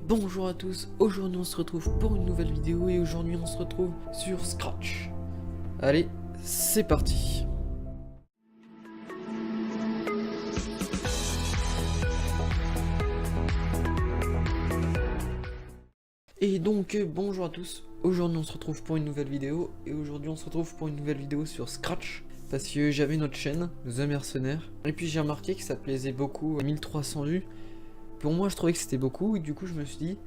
Bonjour à tous, aujourd'hui on se retrouve pour une nouvelle vidéo et aujourd'hui on se retrouve sur Scratch. Allez, c'est parti. Et bonjour à tous, aujourd'hui on se retrouve pour une nouvelle vidéo et aujourd'hui on se retrouve pour une nouvelle vidéo sur Scratch. Parce que j'avais notre chaîne, The Mercenaires, et puis j'ai remarqué que ça plaisait beaucoup, 1300 vues. Pour moi je trouvais que c'était beaucoup et du coup je me suis dit,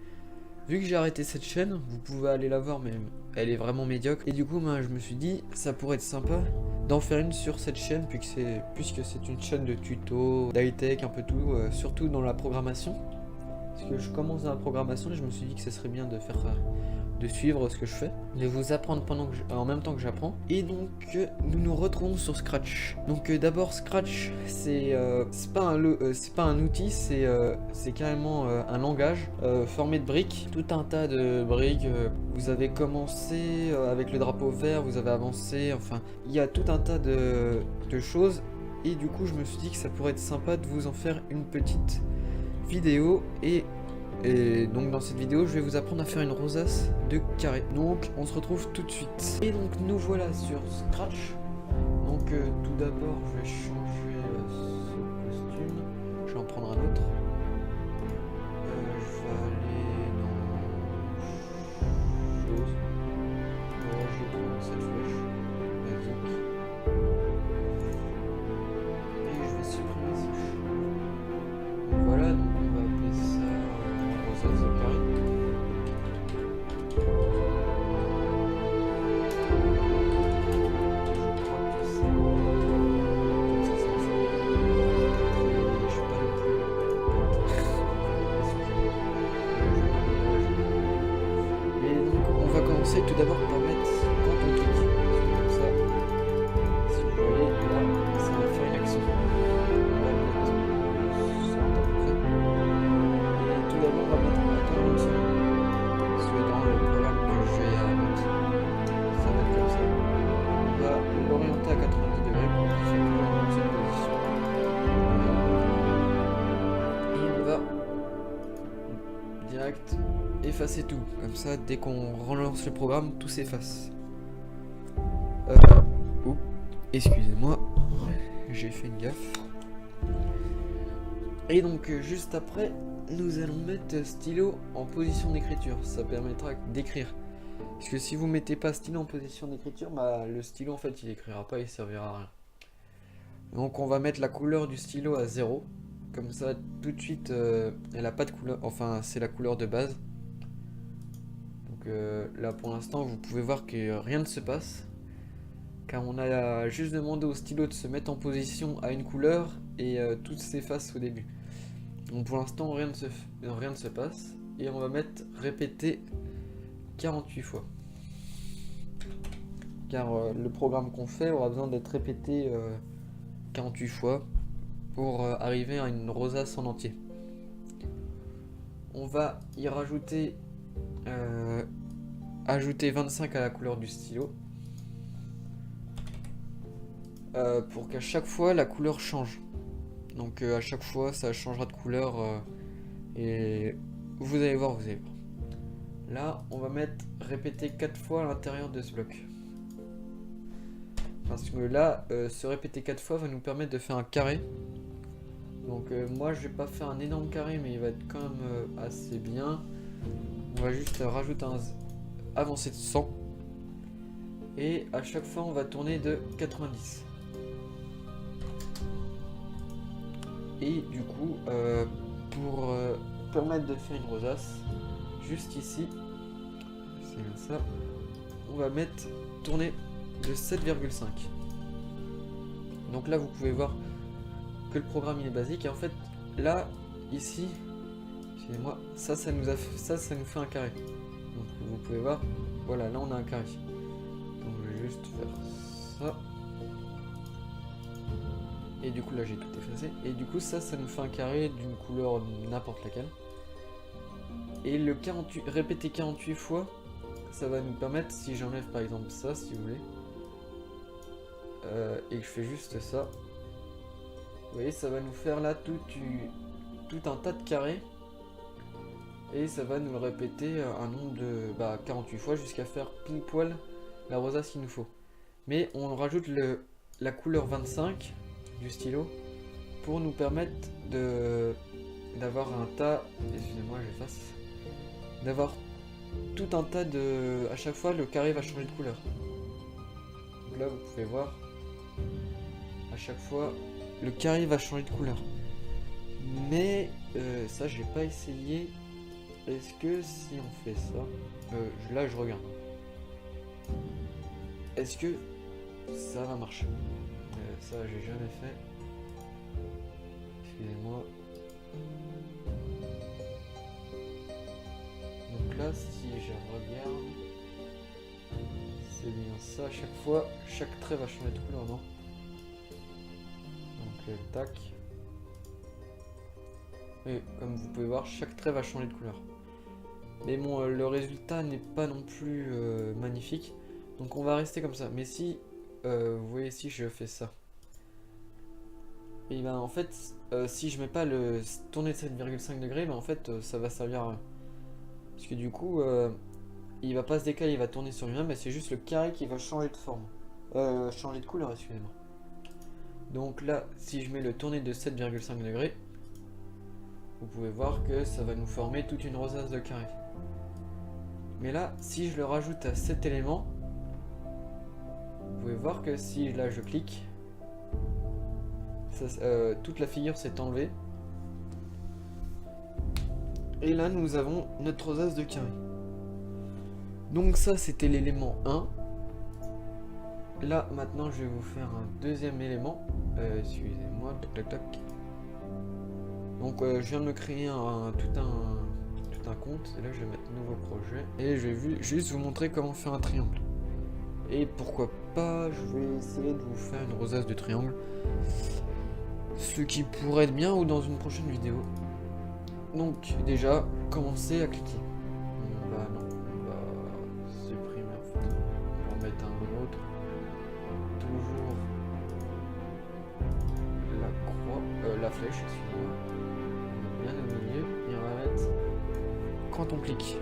vu que j'ai arrêté cette chaîne, vous pouvez aller la voir mais elle est vraiment médiocre. Et du coup je me suis dit, ça pourrait être sympa d'en faire une sur cette chaîne puisque c'est une chaîne de tutos, d'high-tech, un peu tout, surtout dans la programmation. Parce que je commence dans la programmation et je me suis dit que ce serait bien de suivre ce que je fais, de vous apprendre en même temps que j'apprends. Et donc nous nous retrouvons sur Scratch. Donc d'abord Scratch c'est pas un outil, c'est carrément un langage formé de briques, tout un tas de briques. Vous avez commencé avec le drapeau vert, vous avez avancé, enfin il y a tout un tas de choses. Et du coup je me suis dit que ça pourrait être sympa de vous en faire une petite vidéo. Et donc dans cette vidéo je vais vous apprendre à faire une rosace de carré. Donc on se retrouve tout de suite. Et donc nous voilà sur Scratch. Donc tout d'abord je vais changer ce costume. Je vais en prendre un autre. Je vais aller dans chose. Je vais prendre cette flèche basique. Et je vais supprimer ces choses. Donc voilà, donc on va appeler ça rosace de carré. Tout d'abord par mettre quand on clique, comme ça, si vous voyez là, ça va faire une action. On va mettre ça à peu près. Et tout d'abord on va mettre un temps comme ça, soit dans le programme que je vais mettre, ça va être comme ça. On va l'orienter à 90 degrés pour qu'il soit toujours dans cette position. Et on va direct effacer tout, comme ça dès qu'on relance le programme tout s'efface. Excusez-moi, j'ai fait une gaffe. Et donc juste après nous allons mettre stylo en position d'écriture, ça permettra d'écrire. Parce que si vous mettez pas stylo en position d'écriture, le stylo en fait il écrira pas, il servira à rien. Donc on va mettre la couleur du stylo à 0, comme ça tout de suite elle a pas de couleur, enfin c'est la couleur de base. Là pour l'instant vous pouvez voir que rien ne se passe car on a juste demandé au stylo de se mettre en position à une couleur et tout s'efface au début. Donc pour l'instant rien ne se passe et on va mettre répéter 48 fois car le programme qu'on fait aura besoin d'être répété 48 fois pour arriver à une rosace en entier. On va y rajouter ajouter 25 à la couleur du stylo pour qu'à chaque fois la couleur change. Donc à chaque fois ça changera de couleur et vous allez voir. Là on va mettre répéter 4 fois à l'intérieur de ce bloc. Parce que là se répéter 4 fois va nous permettre de faire un carré. Donc moi je vais pas faire un énorme carré mais il va être quand même assez bien. On va juste rajouter un avancer de 100 et à chaque fois on va tourner de 90 et du coup pour permettre de faire une rosace juste ici c'est comme ça, on va mettre tourner de 7,5. donc là vous pouvez voir que le programme il est basique et en fait là ici excusez-moi ça nous fait un carré. Donc vous pouvez voir, voilà, là on a un carré. Donc je vais juste faire ça. Et du coup là j'ai tout effacé. Et du coup ça nous fait un carré d'une couleur n'importe laquelle. Et le répéter 48 fois, ça va nous permettre, si j'enlève par exemple ça, si vous voulez, et que je fais juste ça, vous voyez, ça va nous faire là tout un tas de carrés Et ça va nous le répéter un nombre de 48 fois jusqu'à faire pile poil la rosace qu'il nous faut. Mais on rajoute la couleur 25 du stylo pour nous permettre d'avoir un tas, excusez-moi j'efface, d'avoir tout un tas de... À chaque fois le carré va changer de couleur. Donc là vous pouvez voir, à chaque fois le carré va changer de couleur. Mais ça j'ai pas essayé. Est-ce que si on fait ça, là je regarde. Est-ce que ça va marcher? Ça j'ai jamais fait. Excusez-moi. Donc là si je regarde, c'est bien ça. À chaque fois, chaque trait va changer de couleur, non? Donc tac. Et comme vous pouvez voir, chaque trait va changer de couleur. Mais bon, le résultat n'est pas non plus magnifique. Donc on va rester comme ça. Mais si, vous voyez, si je fais ça. Et ben en fait, si je mets pas le tourner de 7,5 degrés, ben en fait ça va servir à rien. Parce que du coup, il va pas se décaler, il va tourner sur lui-même, mais c'est juste le carré qui va changer de forme. Changer de couleur, excusez-moi. Donc là, si je mets le tourner de 7,5 degrés, vous pouvez voir que ça va nous former toute une rosace de carré. Mais là, si je le rajoute à cet élément, vous pouvez voir que si là je clique, ça, toute la figure s'est enlevée. Et là nous avons notre rosace de carré. Donc ça c'était l'élément 1. Là maintenant je vais vous faire un deuxième élément. Excusez-moi, tac tac tac. Donc je viens de me créer tout un compte. Et là je vais mettre nouveau projet. Et je vais juste vous montrer comment faire un triangle. Et pourquoi pas, je vais essayer de vous faire une rosace de triangle. Ce qui pourrait être bien ou dans une prochaine vidéo. Donc déjà, commencez à cliquer. Bah non, on va supprimer en fait. On va en mettre un autre. Toujours la croix, la flèche, excusez-moi. On va bien au milieu et on va mettre quand on clique.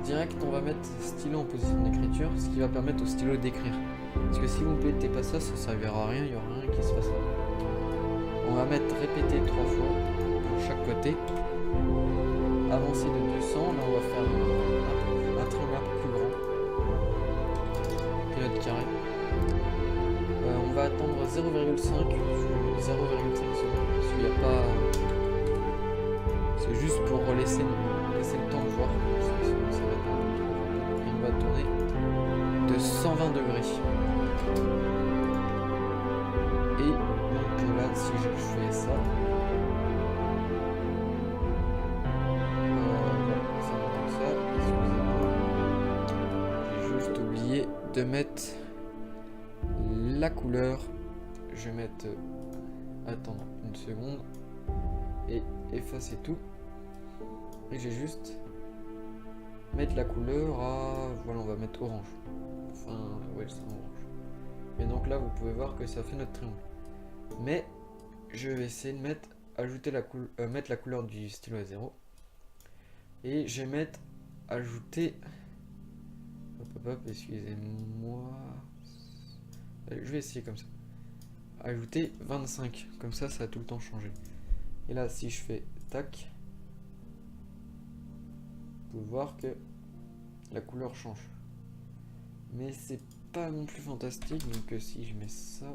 Direct on va mettre stylo en position d'écriture, ce qui va permettre au stylo d'écrire. Parce que si vous ne mettez pas ça, ça servira à rien, il n'y aura rien qui se passera. On va mettre répéter 3 fois pour chaque côté. Avancer de 200, là on va faire un triangle un peu plus grand que notre carré. On va attendre 0,5 secondes, parce qu'il n'y a pas... C'est juste pour laisser le temps de voir, parce que sinon ça va être un peu trop. Et on va tourner de 120 degrés. Et donc là, si je fais ça, ça va comme ça, excusez-moi. J'ai juste oublié de mettre la couleur. Je vais mettre, attendre une seconde, et effacer tout. Et j'ai juste mettre la couleur à... Voilà, on va mettre orange. Enfin, ouais, c'est orange. Et donc là, vous pouvez voir que ça fait notre triangle. Mais, je vais essayer de mettre... Ajouter mettre la couleur du stylo à 0. Et je vais mettre... Ajouter... Hop, hop, hop, excusez-moi... Je vais essayer comme ça. Ajouter 25. Comme ça, ça a tout le temps changé. Et là, si je fais tac... Vous pouvez voir que la couleur change, mais c'est pas non plus fantastique. Donc si je mets ça,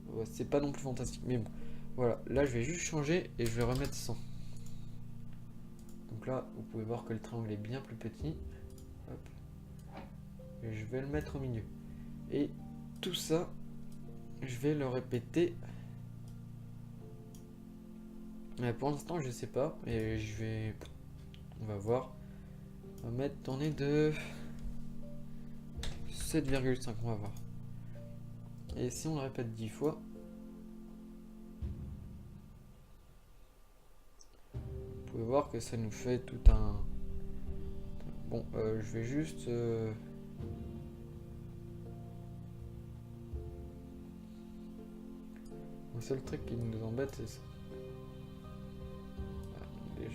ouais, c'est pas non plus fantastique, mais bon, voilà. Là je vais juste changer et je vais remettre 100. Donc là vous pouvez voir que le triangle est bien plus petit. Hop. Et je vais le mettre au milieu, et tout ça je vais le répéter. Mais pour l'instant je sais pas, et on va voir. On va mettre tourner de 7,5, on va voir. Et si on le répète 10 fois, vous pouvez voir que ça nous fait tout un... Bon, je vais juste... Le seul truc qui nous embête, c'est ça.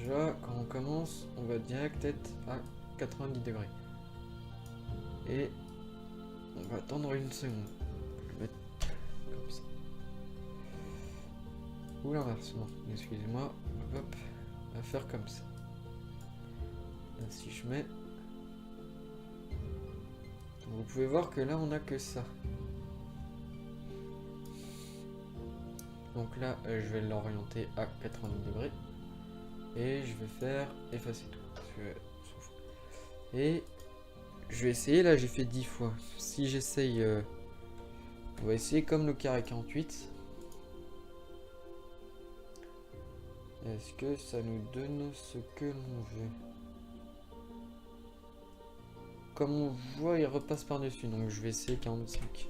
déjà, quand on commence, on va direct être à 90 degrés. Et on va attendre une seconde. Je vais mettre comme ça. Ou l'inverse, non, excusez-moi. Hop, on va faire comme ça. Là, si je mets... Vous pouvez voir que là, on n'a que ça. Donc là, je vais l'orienter à 90 degrés. Et je vais faire effacer tout. Et je vais essayer, là j'ai fait 10 fois. Si j'essaye, on va essayer comme le carré 48. Est-ce que ça nous donne ce que l'on veut? Comme on voit, il repasse par-dessus, donc je vais essayer 45.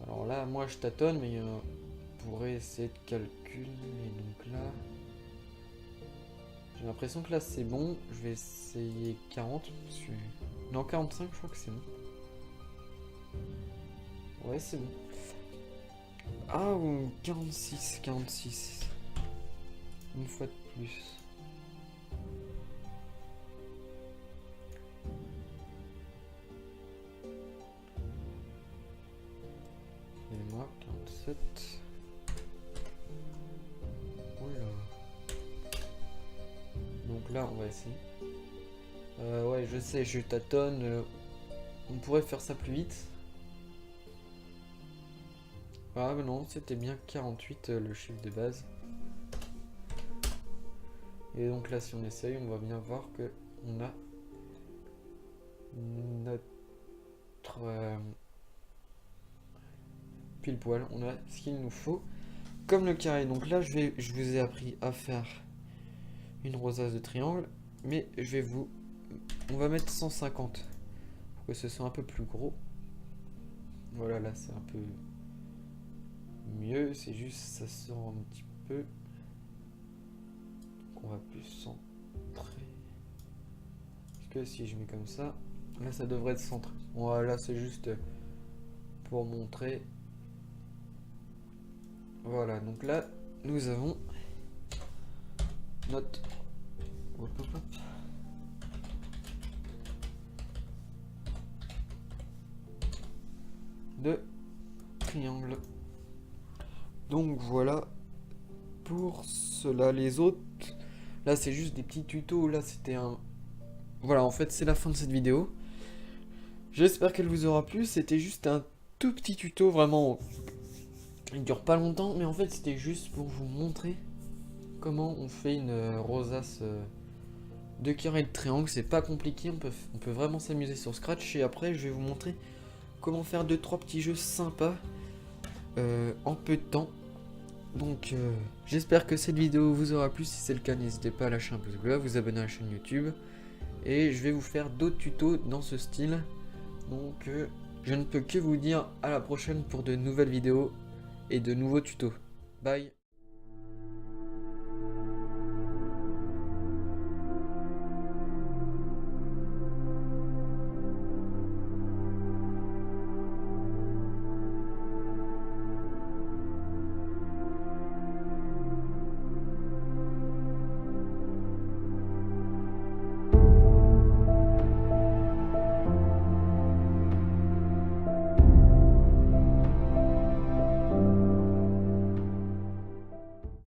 Alors là, moi je tâtonne, mais on pourrait essayer de calculer. Donc là, j'ai l'impression que là c'est bon. Je vais essayer 40. Non, 45, je crois que c'est bon. Ouais, c'est bon. Ah, ou 46, 46. Une fois de plus. Excusez-moi, 47. Oula. Donc là, on va essayer. Ouais, je sais, je tâtonne. On pourrait faire ça plus vite. Ah, mais non, c'était bien 48 le chiffre de base. Et donc là, si on essaye, on va bien voir que on a notre pile poil, on a ce qu'il nous faut comme le carré. Donc là, je vous ai appris à faire une rosace de triangle, mais on va mettre 150 pour que ce soit un peu plus gros. Voilà, là c'est un peu mieux, c'est juste ça sort un petit peu. On va plus centrer. Parce que si je mets comme ça, là ça devrait être centré. Voilà, c'est juste pour montrer. Voilà, donc là nous avons notre de triangle. Donc voilà pour cela. Les autres, là c'est juste des petits tutos. Là c'était un... Voilà, en fait c'est la fin de cette vidéo. J'espère qu'elle vous aura plu. C'était juste un tout petit tuto, vraiment. Il dure pas longtemps, mais en fait c'était juste pour vous montrer comment on fait une rosace de carré de triangle. C'est pas compliqué, on peut vraiment s'amuser sur Scratch. Et après je vais vous montrer comment faire 2-3 petits jeux sympas en peu de temps. Donc j'espère que cette vidéo vous aura plu. Si c'est le cas, n'hésitez pas à lâcher un pouce bleu, à vous abonner à la chaîne YouTube. Et je vais vous faire d'autres tutos dans ce style. Donc je ne peux que vous dire à la prochaine pour de nouvelles vidéos et de nouveaux tutos. Bye.